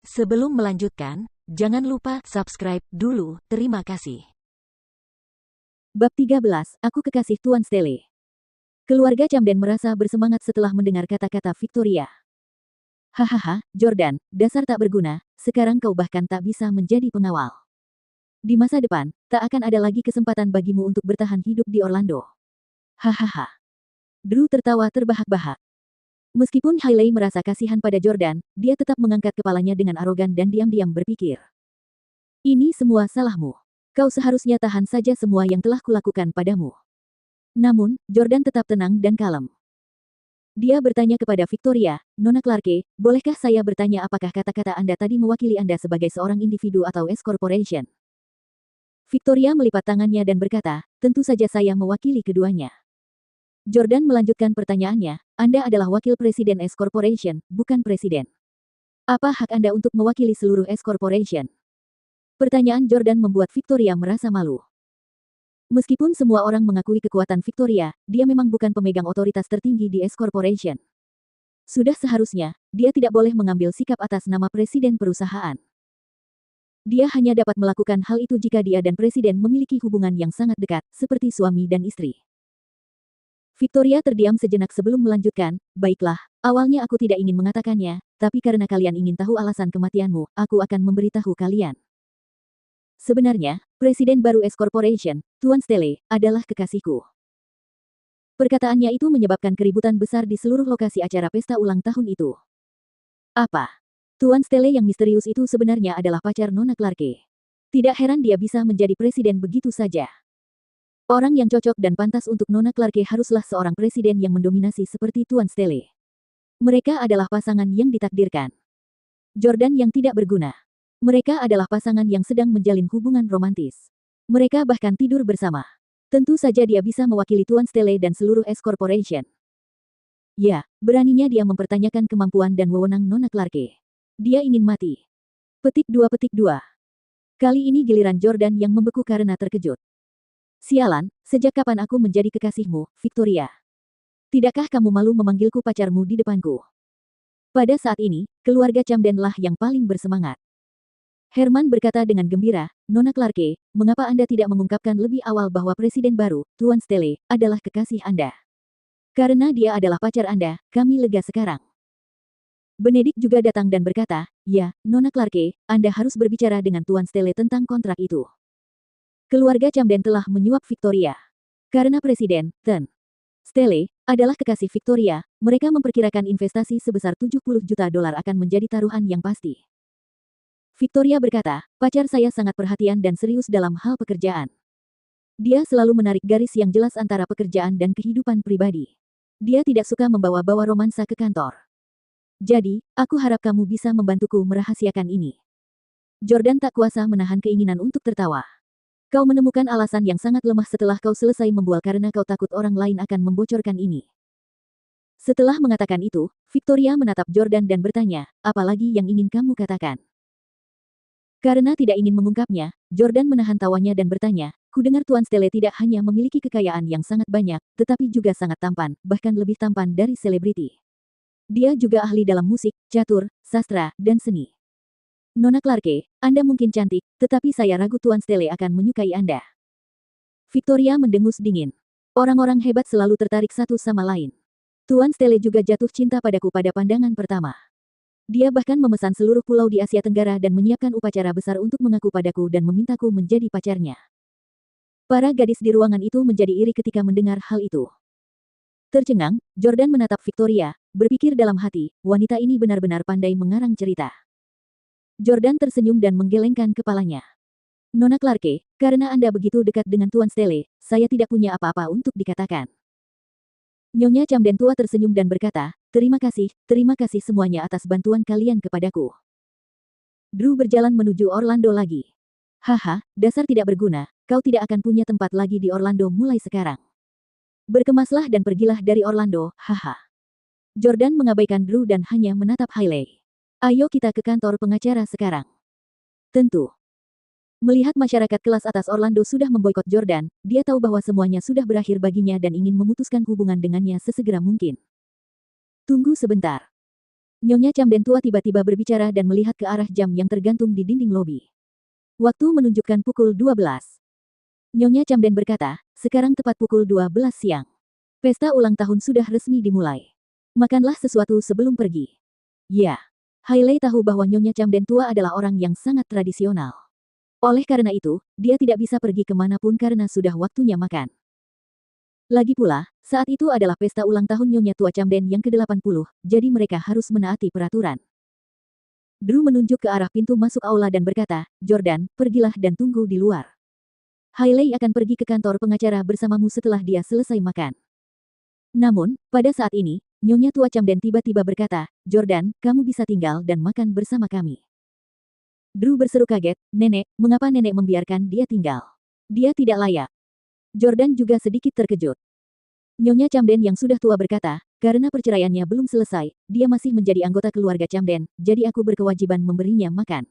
Sebelum melanjutkan, jangan lupa subscribe dulu, terima kasih. Bab 13, Aku Kekasih Tuan Stele. Keluarga Camden merasa bersemangat setelah mendengar kata-kata Victoria. Hahaha, Jordan, dasar tak berguna, sekarang kau bahkan tak bisa menjadi pengawal. Di masa depan, tak akan ada lagi kesempatan bagimu untuk bertahan hidup di Orlando. Hahaha. Drew tertawa terbahak-bahak. Meskipun Hailey merasa kasihan pada Jordan, dia tetap mengangkat kepalanya dengan arogan dan diam-diam berpikir. Ini semua salahmu. Kau seharusnya tahan saja semua yang telah kulakukan padamu. Namun, Jordan tetap tenang dan kalem. Dia bertanya kepada Victoria, Nona Clarke, bolehkah saya bertanya apakah kata-kata Anda tadi mewakili Anda sebagai seorang individu atau S Corporation? Victoria melipat tangannya dan berkata, tentu saja saya mewakili keduanya. Jordan melanjutkan pertanyaannya, Anda adalah wakil presiden S Corporation, bukan presiden. Apa hak Anda untuk mewakili seluruh S Corporation? Pertanyaan Jordan membuat Victoria merasa malu. Meskipun semua orang mengakui kekuatan Victoria, dia memang bukan pemegang otoritas tertinggi di S Corporation. Sudah seharusnya, dia tidak boleh mengambil sikap atas nama presiden perusahaan. Dia hanya dapat melakukan hal itu jika dia dan presiden memiliki hubungan yang sangat dekat, seperti suami dan istri. Victoria terdiam sejenak sebelum melanjutkan, baiklah, awalnya aku tidak ingin mengatakannya, tapi karena kalian ingin tahu alasan kematianmu, aku akan memberitahu kalian. Sebenarnya, Presiden baru S Corporation, Tuan Stele, adalah kekasihku. Perkataannya itu menyebabkan keributan besar di seluruh lokasi acara pesta ulang tahun itu. Apa? Tuan Stele yang misterius itu sebenarnya adalah pacar Nona Clarke. Tidak heran dia bisa menjadi presiden begitu saja. Orang yang cocok dan pantas untuk Nona Clarke haruslah seorang presiden yang mendominasi seperti Tuan Stele. Mereka adalah pasangan yang ditakdirkan. Jordan yang tidak berguna. Mereka adalah pasangan yang sedang menjalin hubungan romantis. Mereka bahkan tidur bersama. Tentu saja dia bisa mewakili Tuan Stele dan seluruh S Corporation. Ya, beraninya dia mempertanyakan kemampuan dan wewenang Nona Clarke. Dia ingin mati. Petik 2. Kali ini giliran Jordan yang membeku karena terkejut. Sialan, sejak kapan aku menjadi kekasihmu, Victoria? Tidakkah kamu malu memanggilku pacarmu di depanku? Pada saat ini, keluarga Camden-lah yang paling bersemangat. Herman berkata dengan gembira, Nona Clarke, mengapa Anda tidak mengungkapkan lebih awal bahwa presiden baru, Tuan Stele, adalah kekasih Anda? Karena dia adalah pacar Anda, kami lega sekarang. Benedict juga datang dan berkata, ya, Nona Clarke, Anda harus berbicara dengan Tuan Stele tentang kontrak itu. Keluarga Camden telah menyuap Victoria. Karena Presiden, Tuan Stele, adalah kekasih Victoria, mereka memperkirakan investasi sebesar $70 juta akan menjadi taruhan yang pasti. Victoria berkata, pacar saya sangat perhatian dan serius dalam hal pekerjaan. Dia selalu menarik garis yang jelas antara pekerjaan dan kehidupan pribadi. Dia tidak suka membawa-bawa romansa ke kantor. Jadi, aku harap kamu bisa membantuku merahasiakan ini. Jordan tak kuasa menahan keinginan untuk tertawa. Kau menemukan alasan yang sangat lemah setelah kau selesai membual karena kau takut orang lain akan membocorkan ini. Setelah mengatakan itu, Victoria menatap Jordan dan bertanya, apalagi yang ingin kamu katakan? Karena tidak ingin mengungkapnya, Jordan menahan tawanya dan bertanya, kudengar Tuan Stele tidak hanya memiliki kekayaan yang sangat banyak, tetapi juga sangat tampan, bahkan lebih tampan dari selebriti. Dia juga ahli dalam musik, catur, sastra, dan seni. Nona Clarke, Anda mungkin cantik, tetapi saya ragu Tuan Stele akan menyukai Anda. Victoria mendengus dingin. Orang-orang hebat selalu tertarik satu sama lain. Tuan Stele juga jatuh cinta padaku pada pandangan pertama. Dia bahkan memesan seluruh pulau di Asia Tenggara dan menyiapkan upacara besar untuk mengaku padaku dan memintaku menjadi pacarnya. Para gadis di ruangan itu menjadi iri ketika mendengar hal itu. Tercengang, Jordan menatap Victoria, berpikir dalam hati, wanita ini benar-benar pandai mengarang cerita. Jordan tersenyum dan menggelengkan kepalanya. Nona Clarke, karena Anda begitu dekat dengan Tuan Stele, saya tidak punya apa-apa untuk dikatakan. Nyonya Camden tua tersenyum dan berkata, terima kasih semuanya atas bantuan kalian kepadaku. Drew berjalan menuju Orlando lagi. Haha, dasar tidak berguna, kau tidak akan punya tempat lagi di Orlando mulai sekarang. Berkemaslah dan pergilah dari Orlando, haha. Jordan mengabaikan Drew dan hanya menatap Hailey. Ayo kita ke kantor pengacara sekarang. Tentu. Melihat masyarakat kelas atas Orlando sudah memboikot Jordan, dia tahu bahwa semuanya sudah berakhir baginya dan ingin memutuskan hubungan dengannya sesegera mungkin. Tunggu sebentar. Nyonya Camden tua tiba-tiba berbicara dan melihat ke arah jam yang tergantung di dinding lobi. Waktu menunjukkan pukul 12. Nyonya Camden berkata, sekarang tepat pukul 12 siang. Pesta ulang tahun sudah resmi dimulai. Makanlah sesuatu sebelum pergi. Ya. Hailey tahu bahwa Nyonya Camden tua adalah orang yang sangat tradisional. Oleh karena itu, dia tidak bisa pergi kemanapun karena sudah waktunya makan. Lagi pula, saat itu adalah pesta ulang tahun Nyonya Tua Camden yang ke-80, jadi mereka harus menaati peraturan. Drew menunjuk ke arah pintu masuk aula dan berkata, Jordan, pergilah dan tunggu di luar. Hailey akan pergi ke kantor pengacara bersamamu setelah dia selesai makan. Namun, pada saat ini, Nyonya Tua Camden tiba-tiba berkata, Jordan, kamu bisa tinggal dan makan bersama kami. Drew berseru kaget, Nenek, mengapa nenek membiarkan dia tinggal? Dia tidak layak. Jordan juga sedikit terkejut. Nyonya Camden yang sudah tua berkata, karena perceraiannya belum selesai, dia masih menjadi anggota keluarga Camden, jadi aku berkewajiban memberinya makan.